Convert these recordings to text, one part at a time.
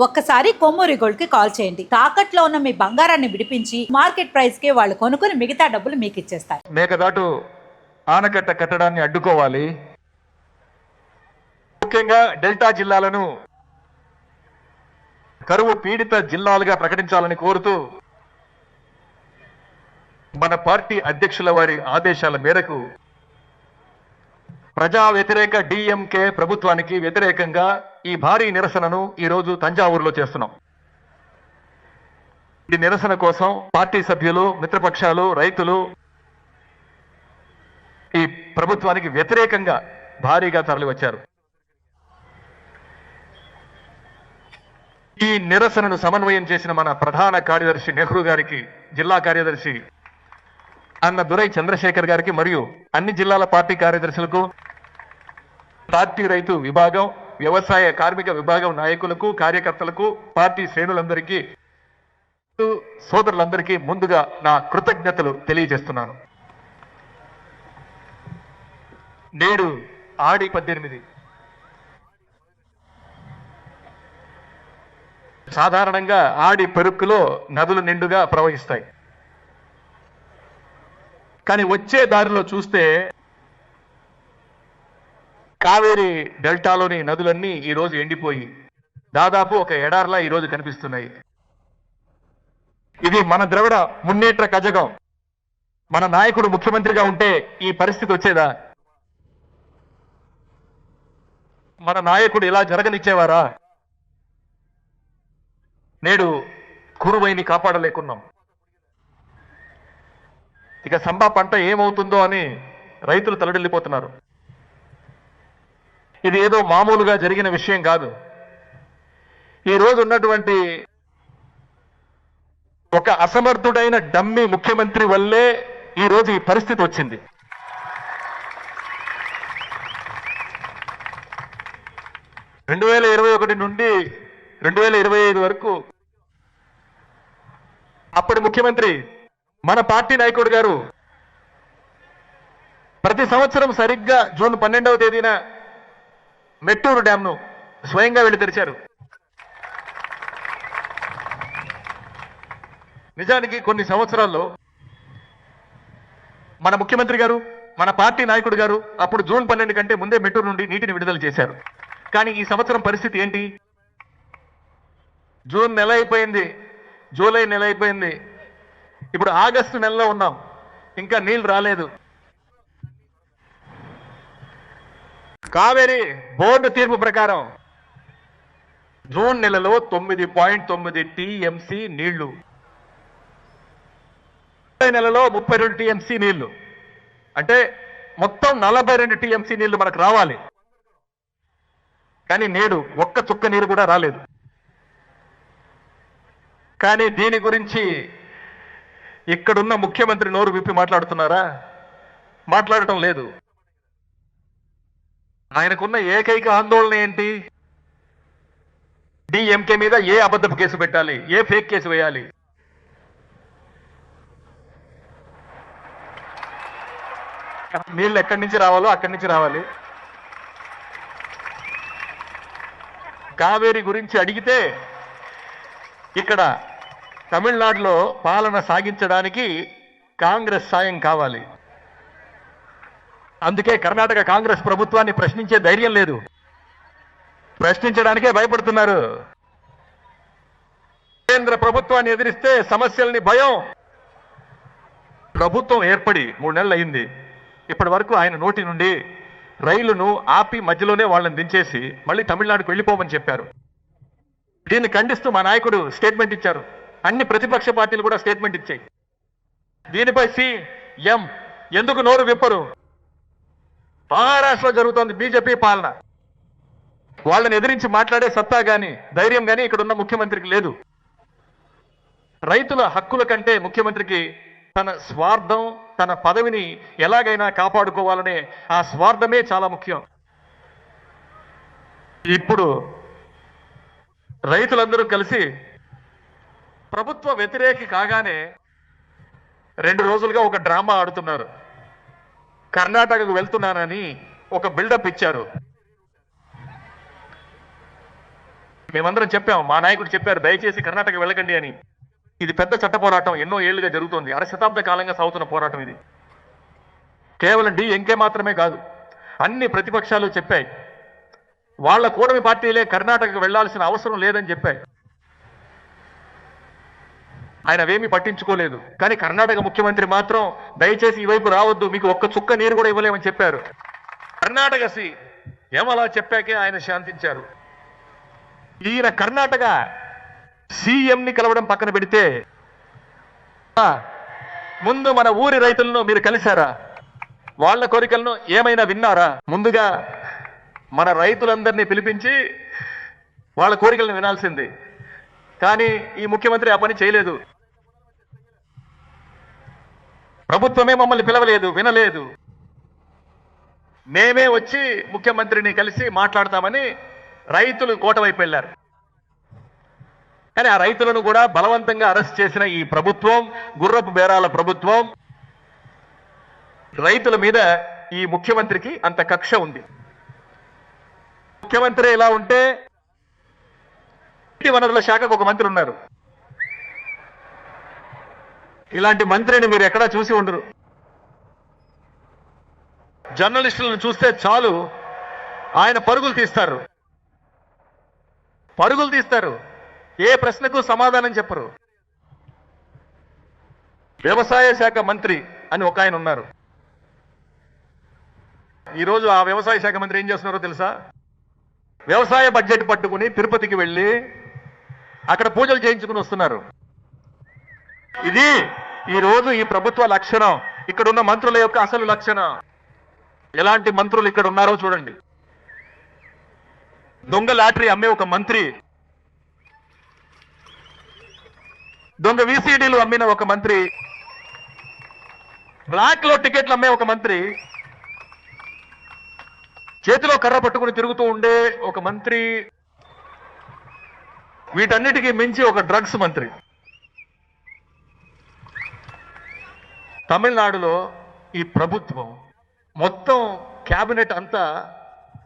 ఒక్కసారి కొమ్మూరి గోల్డ్ కి కాల్ చేయండి. తాకట్లో ఉన్న మీ బంగారాన్ని విడిపించి మార్కెట్ ప్రైస్ కి వాళ్ళు కొనుక్కుని మిగతా డబ్బులు మీకు ఇచ్చేస్తారు. మేకదాటు ఆనకట్ట కట్టడాన్ని అడ్డుకోవాలి. ముఖ్యంగా డెల్టా జిల్లాలను కరువు పీడిత జిల్లాలుగా ప్రకటించాలని కోరుతూ మన పార్టీ అధ్యక్షుల వారి ఆదేశాల మేరకు ప్రజా వ్యతిరేక డిఎంకే ప్రభుత్వానికి వ్యతిరేకంగా ఈ భారీ నిరసనను ఈరోజు తంజావూరులో చేస్తున్నాం. ఈ నిరసన కోసం పార్టీ సభ్యులు, మిత్రపక్షాలు, రైతులు ఈ ప్రభుత్వానికి వ్యతిరేకంగా భారీగా తరలివచ్చారు. ఈ నిరసనను సమన్వయం చేసిన మన ప్రధాన కార్యదర్శి నెహ్రూ గారికి, జిల్లా కార్యదర్శి అన్న దురై చంద్రశేఖర్ గారికి మరియు అన్ని జిల్లాల పార్టీ కార్యదర్శులకు, పార్టీ రైతు విభాగం, వ్యవసాయ కార్మిక విభాగం నాయకులకు, కార్యకర్తలకు, పార్టీ శ్రేణులందరికీ, సోదరులందరికీ ముందుగా నా కృతజ్ఞతలు తెలియజేస్తున్నాను. నేడు ఆడి 18 సాధారణంగా ఆడి పెరుక్కులో నదులు నిండుగా ప్రవహిస్తాయి. కానీ వచ్చే దారిలో చూస్తే కావేరీ డెల్టాలోని నదులన్నీ ఈరోజు ఎండిపోయి దాదాపు ఒక ఎడార్లా ఈరోజు కనిపిస్తున్నాయి. ఇది మన ద్రవిడ మున్నేట్ర కజగం. మన నాయకుడు ముఖ్యమంత్రిగా ఉంటే ఈ పరిస్థితి వచ్చేదా? మన నాయకుడు ఇలా జరగనిచ్చేవారా? నేడు కురువైని కాపాడలేకున్నాం. ఇక సంబా పంట ఏమవుతుందో అని రైతులు తలడిల్లిపోతున్నారు. ఇది ఏదో మామూలుగా జరిగిన విషయం కాదు. ఈ రోజు ఉన్నటువంటి ఒక అసమర్థుడైన డమ్మి ముఖ్యమంత్రి వల్లే ఈ రోజు ఈ పరిస్థితి వచ్చింది. రెండు 2021 నుండి 2025 వరకు అప్పటి ముఖ్యమంత్రి మన పార్టీ నాయకుడు గారు ప్రతి సంవత్సరం సరిగ్గా జూన్ 12వ తేదీన మెట్టూరు డ్యాంను స్వయంగా వెళ్లి తెరిచారు. నిజానికి కొన్ని సంవత్సరాల్లో మన ముఖ్యమంత్రి గారు, మన పార్టీ నాయకుడు గారు అప్పుడు జూన్ 12 కంటే ముందే మెట్టూరు నుండి నీటిని విడుదల చేశారు. కానీ ఈ సంవత్సరం పరిస్థితి ఏంటి? జూన్ నెల అయిపోయింది, జూలై నెల అయిపోయింది, ఇప్పుడు ఆగస్టు నెలలో ఉన్నాం, ఇంకా నీళ్లు రాలేదు. కావేరీ బోర్డు తీర్పు ప్రకారం జూన్ నెలలో 9.9 టీఎంసీ నీళ్లు, జూలై నెలలో 32 టీఎంసీ నీళ్లు, అంటే మొత్తం 42 టీఎంసీ నీళ్లు మనకు రావాలి. కానీ నేడు ఒక్క చుక్క నీరు కూడా రాలేదు. కానీ దీని గురించి ఇక్కడున్న ముఖ్యమంత్రి నోరు విప్పి మాట్లాడుతున్నారా? మాట్లాడటం లేదు. ఆయనకున్న ఏకైక ఆందోళన ఏంటి? డిఎంకే మీద ఏ అబద్ధపు కేసు పెట్టాలి, ఏ ఫేక్ కేసు వేయాలి. నీళ్ళు ఎక్కడి నుంచి రావాలో అక్కడి నుంచి రావాలి. కావేరీ గురించి అడిగితే ఇక్కడ తమిళనాడులో పాలన సాగించడానికి కాంగ్రెస్ సాయం కావాలి. అందుకే కర్ణాటక కాంగ్రెస్ ప్రభుత్వాన్ని ప్రశ్నించే ధైర్యం లేదు, ప్రశ్నించడానికే భయపడుతున్నారు. కేంద్ర ప్రభుత్వాన్ని ఎదిరిస్తే సమస్యల్ని భయం. ప్రభుత్వం ఏర్పడి 3 నెలలు అయింది. ఇప్పటి వరకు ఆయన నోటి నుండి రైలును ఆపి మధ్యలోనే వాళ్ళని దించేసి మళ్ళీ తమిళనాడుకు వెళ్ళిపోమని చెప్పారు. దీన్ని ఖండిస్తూ మా నాయకుడు స్టేట్మెంట్ ఇచ్చారు. అన్ని ప్రతిపక్ష పార్టీలు కూడా స్టేట్మెంట్ ఇచ్చాయి. దీనిపై సీఎం ఎందుకు నోరు విప్పరు? మహారాష్ట్రలో జరుగుతోంది బీజేపీ పాలన. వాళ్ళని ఎదిరించి మాట్లాడే సత్తా గాని ధైర్యం గాని ఇక్కడ ఉన్న ముఖ్యమంత్రికి లేదు. రైతుల హక్కుల కంటే ముఖ్యమంత్రికి తన స్వార్థం, తన పదవిని ఎలాగైనా కాపాడుకోవాలనే ఆ స్వార్థమే చాలా ముఖ్యం. ఇప్పుడు రైతులందరూ కలిసి ప్రభుత్వ వ్యతిరేకి కాగానే 2 రోజులుగా ఒక డ్రామా ఆడుతున్నారు. కర్ణాటకకు వెళ్తున్నానని ఒక బిల్డప్ ఇచ్చారు. మేమందరం చెప్పాం, మా నాయకుడు చెప్పారు దయచేసి కర్ణాటక వెళ్ళకండి అని. ఇది పెద్ద చట్ట పోరాటం, ఎన్నో ఏళ్లుగా జరుగుతోంది, అర శతాబ్ద కాలంగా సాగుతున్న పోరాటం ఇది. కేవలం ఎంకే మాత్రమే కాదు, అన్ని ప్రతిపక్షాలు చెప్పాయి. వాళ్ళ కూటమి పార్టీలే కర్ణాటకకు వెళ్లాల్సిన అవసరం లేదని చెప్పాయి. ఆయన అవేమీ పట్టించుకోలేదు. కానీ కర్ణాటక ముఖ్యమంత్రి మాత్రం దయచేసి ఈ వైపు రావద్దు, మీకు ఒక్క చుక్క నీరు కూడా ఇవ్వలేమని చెప్పారు. కర్ణాటక ఏమలా చెప్పాకే ఆయన శాంతించారు. ఈయన కర్ణాటక సీఎంని కలవడం పక్కన పెడితే ముందు మన ఊరి రైతులను మీరు కలిశారా? వాళ్ళ కోరికలను ఏమైనా విన్నారా? ముందుగా మన రైతులందరినీ పిలిపించి వాళ్ళ కోరికలను వినాల్సింది. కానీ ఈ ముఖ్యమంత్రి ఆ పని చేయలేదు. ప్రభుత్వమే మమ్మల్ని పిలవలేదు, వినలేదు. మేమే వచ్చి ముఖ్యమంత్రిని కలిసి మాట్లాడతామని రైతులు కోట వైపు వెళ్ళారు. కానీ ఆ రైతులను కూడా బలవంతంగా అరెస్ట్ చేసిన ఈ ప్రభుత్వం, గుర్రపు బేరాల ప్రభుత్వం, రైతుల మీద ఈ ముఖ్యమంత్రికి అంత కక్ష ఉంది. ముఖ్యమంత్రి ఇలా ఉంటే నీటి వనరుల శాఖకు ఒక మంత్రి ఉన్నారు. ఇలాంటి మంత్రిని మీరు ఎక్కడా చూసి ఉండరు. జర్నలిస్టులను చూస్తే చాలు ఆయన పరుగులు తీస్తారు, ఏ ప్రశ్నకు సమాధానం చెప్పరు. వ్యవసాయ శాఖ మంత్రి అని ఒక ఆయన ఉన్నారు. ఈరోజు ఆ వ్యవసాయ శాఖ మంత్రి ఏం చేస్తున్నారో తెలుసా? వ్యవసాయ బడ్జెట్ పట్టుకుని తిరుపతికి వెళ్ళి అక్కడ పూజలు చేయించుకుని వస్తున్నారు. ఇది ఈరోజు ఈ ప్రభుత్వ లక్షణం, ఇక్కడ ఉన్న మంత్రుల యొక్క అసలు లక్షణం. ఎలాంటి మంత్రులు ఇక్కడ ఉన్నారో చూడండి. దొంగ లాటరీ అమ్మే ఒక మంత్రి, దొంగ విసిడీలు అమ్మిన ఒక మంత్రి, బ్లాక్ లో టికెట్లు అమ్మే ఒక మంత్రి, చేతిలో కర్ర పట్టుకుని తిరుగుతూ ఉండే ఒక మంత్రి, వీటన్నిటికీ మించి ఒక డ్రగ్స్ మంత్రి. తమిళనాడులో ఈ ప్రభుత్వం మొత్తం క్యాబినెట్ అంతా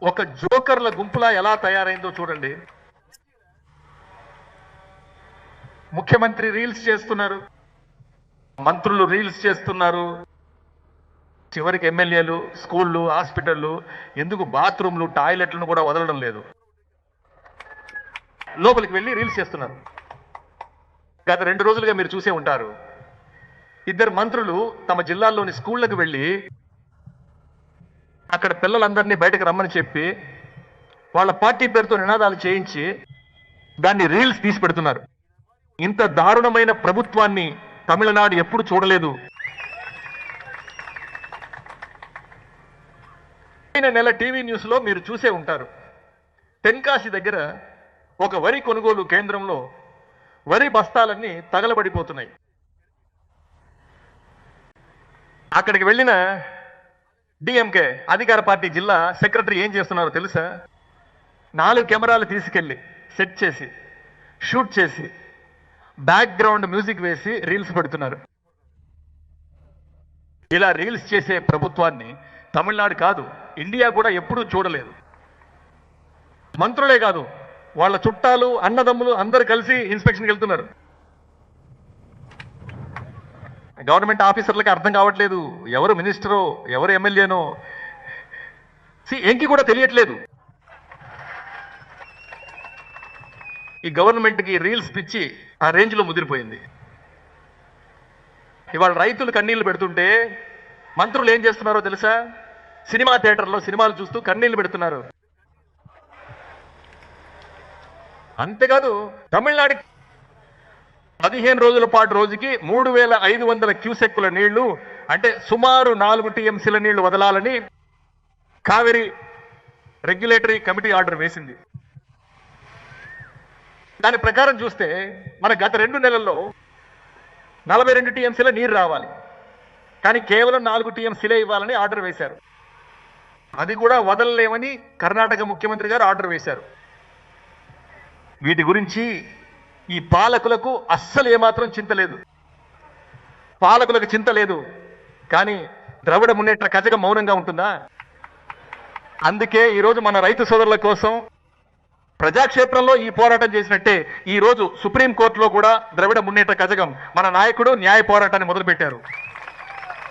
ఒక జోకర్ల గుంపులా ఎలా తయారైందో చూడండి. ముఖ్యమంత్రి రీల్స్ చేస్తున్నారు, మంత్రులు రీల్స్ చేస్తున్నారు, చివరికి ఎమ్మెల్యేలు స్కూళ్ళు, హాస్పిటళ్ళు, ఎందుకు బాత్రూమ్లు, టాయిలెట్లను కూడా వదలడం లేదు, లోపలికి వెళ్ళి రీల్స్ చేస్తున్నారు. గత 2 రోజులుగా మీరు చూసే ఉంటారు, ఇద్దరు మంత్రులు తమ జిల్లాల్లోని స్కూళ్లకు వెళ్ళి అక్కడ పిల్లలందరినీ బయటకు రమ్మని చెప్పి వాళ్ళ పార్టీ పేరుతో నినాదాలు చేయించి దాన్ని రీల్స్ తీసి పెడుతున్నారు. ఇంత దారుణమైన ప్రభుత్వాన్ని తమిళనాడు ఎప్పుడు చూడలేదు. నెల టీవీ న్యూస్ లో మీరు చూసే ఉంటారు, తెన్కాశి దగ్గర ఒక వరి కొనుగోలు కేంద్రంలో వరి బస్తాలన్నీ తగలబడిపోతున్నాయి. అక్కడికి వెళ్ళిన డిఎంకే అధికార పార్టీ జిల్లా సెక్రటరీ ఏం చేస్తున్నారో తెలుసా? 4 కెమెరాలు తీసుకెళ్లి సెట్ చేసి, షూట్ చేసి, బ్యాక్గ్రౌండ్ మ్యూజిక్ వేసి రీల్స్ పెడుతున్నారు. ఇలా రీల్స్ చేసే ప్రభుత్వాన్ని తమిళనాడు కాదు, ఇండియా కూడా ఎప్పుడూ చూడలేదు. మంత్రులే కాదు, వాళ్ళ చుట్టాలు, అన్నదమ్ములు అందరు కలిసి ఇన్స్పెక్షన్కి వెళ్తున్నారు. గవర్నమెంట్ ఆఫీసర్లకి అర్థం కావట్లేదు ఎవరు మినిస్టరో ఎవరు ఎమ్మెల్యేనో, ఎంకి కూడా తెలియట్లేదు. ఈ గవర్నమెంట్కి రీల్స్ పిచ్చి ఆ రేంజ్లో ముదిరిపోయింది. ఇవాళ రైతులు కన్నీళ్లు పెడుతుంటే మంత్రులు ఏం చేస్తున్నారో తెలుసా? సినిమా థియేటర్లో సినిమాలు చూస్తూ కన్నీళ్లు పెడుతున్నారు. అంతేకాదు, తమిళనాడు 15 రోజుల పాటు రోజుకి 3500 క్యూసెక్కుల నీళ్లు, అంటే సుమారు 4 టీఎంసీల నీళ్లు వదలాలని కావేరీ రెగ్యులేటరీ కమిటీ ఆర్డర్ వేసింది. దాని ప్రకారం చూస్తే మన గత 2 నెలల్లో 42 టీఎంసీల నీరు రావాలి, కానీ కేవలం 4 టీఎంసీలే ఇవ్వాలని ఆర్డర్ వేశారు. అది కూడా వదలలేమని కర్ణాటక ముఖ్యమంత్రి గారు ఆర్డర్ వేశారు. వీటి గురించి ఈ పాలకులకు అస్సలు ఏమాత్రం చింత లేదు. పాలకులకు చింత లేదు, కానీ ద్రవిడ మున్నేట్ర కజగం మౌనంగా ఉంటుందా? అందుకే ఈరోజు మన రైతు సోదరుల కోసం ప్రజాక్షేత్రంలో ఈ పోరాటం చేసినట్టే ఈ రోజు సుప్రీంకోర్టులో కూడా ద్రవిడ మున్నేట్ర కజగం మన నాయకుడు న్యాయ పోరాటాన్ని మొదలుపెట్టారు.